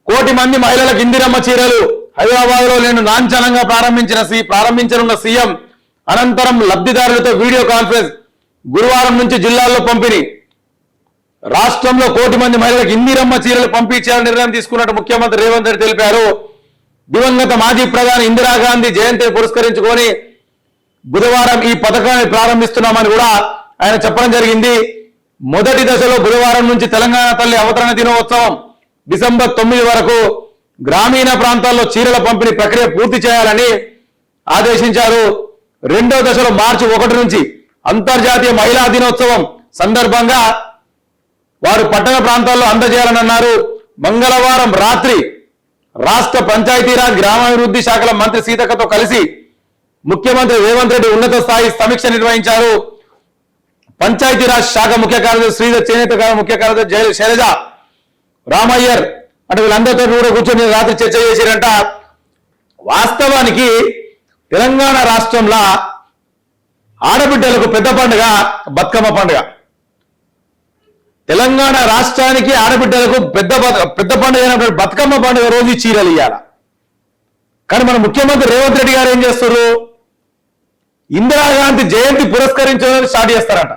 కోటి మంది మహిళలకు ఇందిరమ్మ చీరలు హైదరాబాద్ లో నేను లాంఛనంగా ప్రారంభించనున్న సీఎం అనంతరం లబ్ధిదారులతో వీడియో కాన్ఫరెన్స్ గురువారం నుంచి జిల్లాల్లో పంపిణీ. రాష్ట్రంలో కోటి మంది మహిళలకు ఇందిరమ్మ చీరలు పంపిణీ చేయాలని నిర్ణయం తీసుకున్నట్టు ముఖ్యమంత్రి రేవంత్ రెడ్డి తెలిపారు. దివంగత మాజీ ప్రధాని ఇందిరాగాంధీ జయంతిని పురస్కరించుకొని బుధవారం ఈ పథకాన్ని ప్రారంభిస్తున్నామని కూడా ఆయన చెప్పడం జరిగింది. మొదటి దశలో బుధవారం నుంచి తెలంగాణ తల్లి అవతరణ దినోత్సవం డిసెంబర్ 9 వరకు గ్రామీణ ప్రాంతాల్లో చీరల పంపిణీ ప్రక్రియ పూర్తి చేయాలని ఆదేశించారు. రెండో దశలో మార్చి 1 నుంచి అంతర్జాతీయ మహిళా దినోత్సవం సందర్భంగా వారు పట్టణ ప్రాంతాల్లో అందజేయాలని అన్నారు. మంగళవారం రాత్రి రాష్ట్ర పంచాయతీరాజ్ గ్రామాభివృద్ధి శాఖల మంత్రి సీతక్కతో కలిసి ముఖ్యమంత్రి రేవంత్ రెడ్డి ఉన్నత స్థాయి సమీక్ష నిర్వహించారు. పంచాయతీరాజ్ శాఖ ముఖ్య కార్యదర్శి శ్రీధర్, చేనేత ముఖ్య కార్యదర్శి శైలజ, రామయ్యర్ అంటే వీళ్ళందరితో కూడా కూర్చొని రాత్రి చర్చ చేసిరంట. వాస్తవానికి తెలంగాణ రాష్ట్రంలో ఆడబిడ్డలకు పెద్ద పండుగ బతుకమ్మ పండుగ. తెలంగాణ రాష్ట్రానికి ఆడబిడ్డలకు పెద్ద పండుగ అయినటువంటి బతుకమ్మ పండుగ రోజు చీరలు ఇయ్యాల. కానీ మన ముఖ్యమంత్రి రేవంత్ రెడ్డి గారు ఏం చేస్తారు? ఇందిరాగాంధీ జయంతి పురస్కరించడం స్టార్ట్ చేస్తారంట.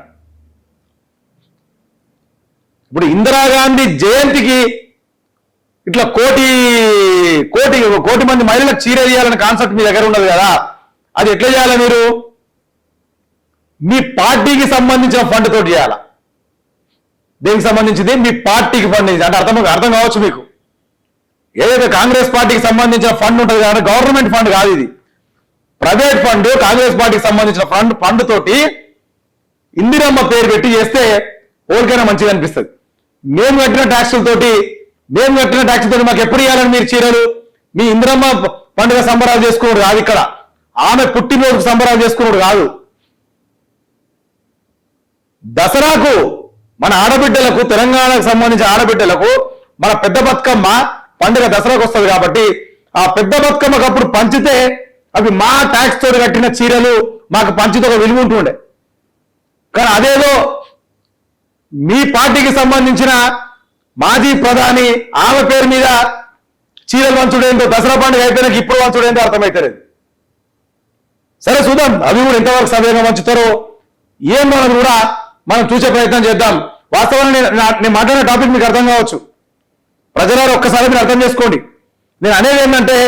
ఇప్పుడు ఇందిరాగాంధీ జయంతికి ఇట్లా కోటి మంది మహిళలకు చీర ఇయ్యాలనే కాన్సెప్ట్ మీ దగ్గర ఉన్నది కదా, అది ఎట్లా చేయాలి? మీరు మీ పార్టీకి సంబంధించిన ఫండ్ తోటి చేయాల. దేనికి సంబంధించింది? మీ పార్టీకి ఫండ్. అంటే అర్థం కావచ్చు మీకు. ఏదైతే కాంగ్రెస్ పార్టీకి సంబంధించిన ఫండ్ ఉంటుంది కదా, గవర్నమెంట్ ఫండ్ కాదు ఇది, ప్రైవేట్ ఫండ్. కాంగ్రెస్ పార్టీకి సంబంధించిన ఫండ్ తోటి ఇందిరమ్మ పేరు పెట్టి చేస్తే ఓరికైనా మంచిగా అనిపిస్తుంది. మేము కట్టిన ట్యాక్సులతోటి మాకు ఎప్పుడు ఇవ్వాలని మీరు చీరలు? మీ ఇందిరమ్మ పండుగ సంబరాలు చేసుకున్నాడు కాదు, ఇక్కడ ఆమె పుట్టినరోజు సంబరాలు చేసుకున్నాడు కాదు. దసరాకు మన ఆడబిడ్డలకు, తెలంగాణకు సంబంధించిన ఆడబిడ్డలకు మన పెద్ద బతుకమ్మ పండుగ దసరాకు వస్తుంది కాబట్టి ఆ పెద్ద బతుకమ్మకు అప్పుడు పంచితే అవి మా ట్యాక్స్ తోటి కట్టిన చీరలు మాకు పంచితే ఒక విలువ ఉంటుండే. కానీ అదేదో మీ పార్టీకి సంబంధించిన మాజీ ప్రధాని ఆమె పేరు మీద చీరలు వంచుడేందో, దసరా పండుగ అయిపోయినాక ఇప్పుడు వంచుడేందో అర్థమవుతలేదు. సరే చూద్దాం, అవి కూడా ఎంతవరకు సవ్యంగా వంచుతారో ఏమన్నది కూడా మనం చూసే ప్రయత్నం చేద్దాం. వాస్తవాన్ని నేను మాట్లాడిన టాపిక్ మీకు అర్థం కావచ్చు. ప్రజలారు ఒక్కసారి మీరు అర్థం చేసుకోండి. నేను అనేది ఏంటంటే,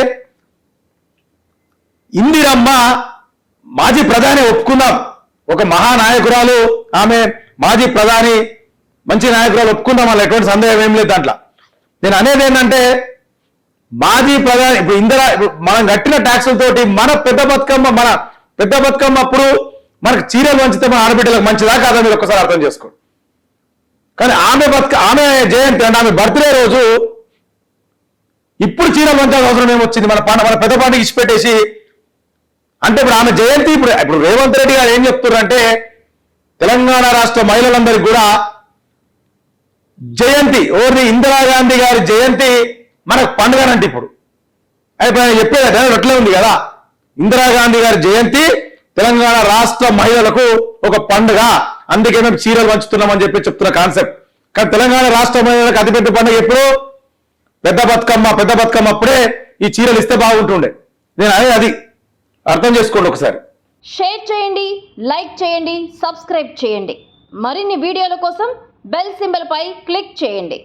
ఇందిరమ్మ మాజీ ప్రధాని ఒప్పుకుందాం, ఒక మహానాయకురాలు, ఆమె మాజీ ప్రధాని, మంచి నాయకురాలు ఒప్పుకుందాం, అలా ఎటువంటి సందేహం ఏం లేదు దాంట్లో. నేను అనేది ఏంటంటే, మాజీ ప్రధాని ఇప్పుడు మనం కట్టిన ట్యాక్సులతోటి మన పెద్ద బతుకమ్మ అప్పుడు మనకు చీరలు వంచితే మన ఆడబిడ్డలకు మంచిదా కాదా మీరు ఒక్కసారి అర్థం చేసుకోండి. కానీ ఆమె జయంతి అంటే ఆమె బర్త్డే రోజు ఇప్పుడు చీరలు వంచాల్సిన అవసరం ఏమొచ్చింది? మన పెద్ద పండుగ ఇచ్చిపెట్టేసి. అంటే ఇప్పుడు ఆమె జయంతి ఇప్పుడు రేవంత్ రెడ్డి గారు ఏం చెప్తున్నారంటే, తెలంగాణ రాష్ట్ర మహిళలందరికీ కూడా జయంతి, ఇందిరాగాంధీ గారి జయంతి మనకు పండుగనంటే ఇప్పుడు అయిపోయి చెప్పేది అట్లే ఉంది కదా. ఇందిరాగాంధీ గారి జయంతి తెలంగాణ రాష్ట్ర మహిళలకు ఒక పండుగ, అందుకే మేము చీరలు పంచుతున్నామని చెప్తున్న కాన్సెప్ట్. కానీ తెలంగాణ రాష్ట్ర మహిళలకు అతిపెద్ద పండుగ ఎప్పుడు? పెద్ద బతుకమ్మ అప్పుడే ఈ చీరలు ఇస్తే బాగుంటుండే. నేను అది అర్థం చేసుకోండి ఒకసారి. షేర్ చేయండి, లైక్ చేయండి, సబ్స్క్రైబ్ చేయండి. మరిన్ని వీడియోల కోసం బెల్ సింబల్ పై క్లిక్ చేయండి.